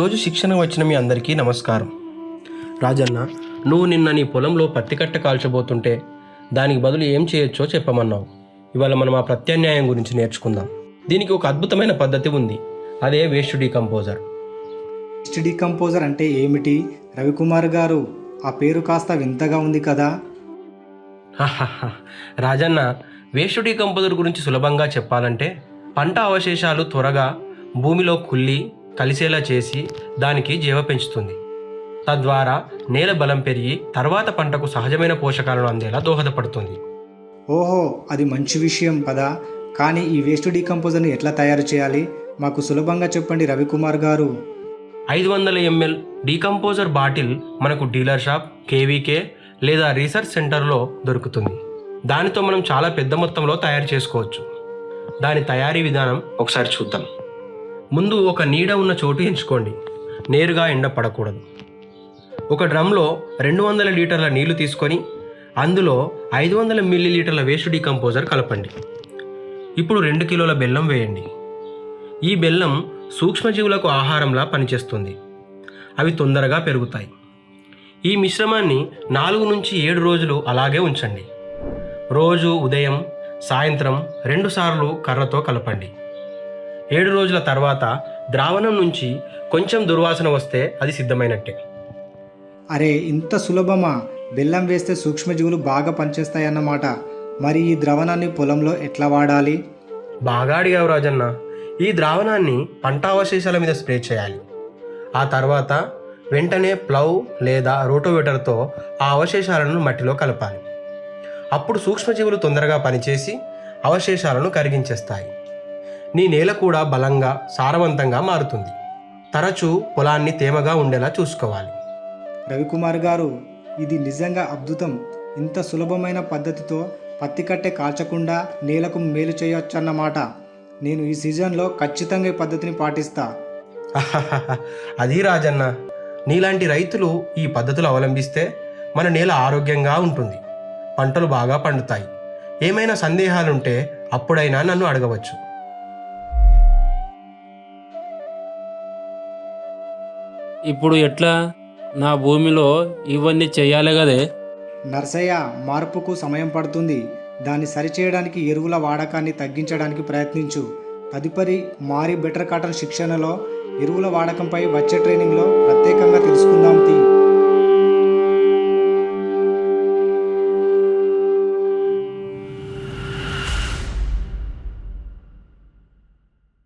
ఈరోజు శిక్షణ వచ్చిన మీ అందరికీ నమస్కారం. రాజన్న, నువ్వు నిన్న నీ పొలంలో పత్తి కట్ట కాల్చబోతుంటే దానికి బదులు ఏం చేయొచ్చో చెప్పమన్నావు. ఇవాళ మనం ఆ ప్రత్యామ్నాయం గురించి నేర్చుకుందాం. దీనికి ఒక అద్భుతమైన పద్ధతి ఉంది, అదే వేస్ట్ డీకంపోజర్. వేస్ట్ డీకంపోజర్ అంటే ఏమిటి రవికుమార్ గారు? ఆ పేరు కాస్త వింతగా ఉంది కదా. రాజన్న, వేస్ట్ డీకంపోజర్ గురించి సులభంగా చెప్పాలంటే పంట అవశేషాలు త్వరగా భూమిలో కుళ్ళి కలిసేలా చేసి దానికి జీవ పెంచుతుంది. తద్వారా నేల బలం పెరిగి తర్వాత పంటకు సహజమైన పోషకాలను అందేలా దోహదపడుతుంది. ఓహో, అది మంచి విషయం కదా. కానీ ఈ వేస్ట్ డీకంపోజర్ని ఎట్లా తయారు చేయాలి? మాకు సులభంగా చెప్పండి రవికుమార్ గారు. 500 ml డీకంపోజర్ బాటిల్ మనకు డీలర్ షాప్, కేవీకే లేదా రీసెర్చ్ సెంటర్లో దొరుకుతుంది. దానితో మనం చాలా పెద్ద మొత్తంలో తయారు చేసుకోవచ్చు. దాని తయారీ విధానం ఒకసారి చూద్దాం. ముందు ఒక నీడ ఉన్న చోటు ఎంచుకోండి. నేరుగా ఎండ పడకూడదు. ఒక డ్రమ్లో 200 లీటర్ల నీళ్లు తీసుకొని అందులో 500 మిల్లీలీటర్ల వేస్ట్ డీకంపోజర్ కలపండి. ఇప్పుడు 2 కిలోల బెల్లం వేయండి. ఈ బెల్లం సూక్ష్మజీవులకు ఆహారంలా పనిచేస్తుంది. అవి తొందరగా పెరుగుతాయి. ఈ మిశ్రమాన్ని 4 నుంచి 7 రోజులు అలాగే ఉంచండి. రోజు ఉదయం, సాయంత్రం 2 సార్లు కర్రతో కలపండి. 7 రోజుల తర్వాత ద్రావణం నుంచి కొంచెం దుర్వాసన వస్తే అది సిద్ధమైనట్టే. అరే, ఇంత సులభమా? బెల్లం వేస్తే సూక్ష్మజీవులు బాగా పనిచేస్తాయన్నమాట. మరి ఈ ద్రవణాన్ని పొలంలో ఎట్లా వాడాలి? బాగా అడిగావు రాజన్న. ఈ ద్రావణాన్ని పంట అవశేషాల మీద స్ప్రే చేయాలి. ఆ తర్వాత వెంటనే ప్లౌ లేదా రోటోవేటర్తో ఆ అవశేషాలను మట్టిలో కలపాలి. అప్పుడు సూక్ష్మజీవులు తొందరగా పనిచేసి అవశేషాలను కరిగించేస్తాయి. నీ నేల కూడా బలంగా, సారవంతంగా మారుతుంది. తరచూ పొలాన్ని తేమగా ఉండేలా చూసుకోవాలి. రవికుమార్ గారు, ఇది నిజంగా అద్భుతం. ఇంత సులభమైన పద్ధతితో పత్తి కట్టె కాల్చకుండా నేలకు మేలు చేయొచ్చన్నమాట. నేను ఈ సీజన్లో ఖచ్చితంగా ఈ పద్ధతిని పాటిస్తా. అది రాజన్న, నీలాంటి రైతులు ఈ పద్ధతులు అవలంబిస్తే మన నేల ఆరోగ్యంగా ఉంటుంది, పంటలు బాగా పండుతాయి. ఏమైనా సందేహాలుంటే అప్పుడైనా నన్ను అడగవచ్చు. ఇప్పుడు ఎట్లా? నా భూమిలో ఇవన్నీ చెయ్యాలి కదే. నర్సయ్య, మార్పుకు సమయం పడుతుంది. దాన్ని సరిచేయడానికి ఎరువుల వాడకాన్ని తగ్గించడానికి ప్రయత్నించు. తదుపరి మారి బెటర్ కాటన్ శిక్షణలో ఎరువుల వాడకంపై వచ్చే ట్రైనింగ్లో ప్రత్యేకంగా తెలుసుకుందాం.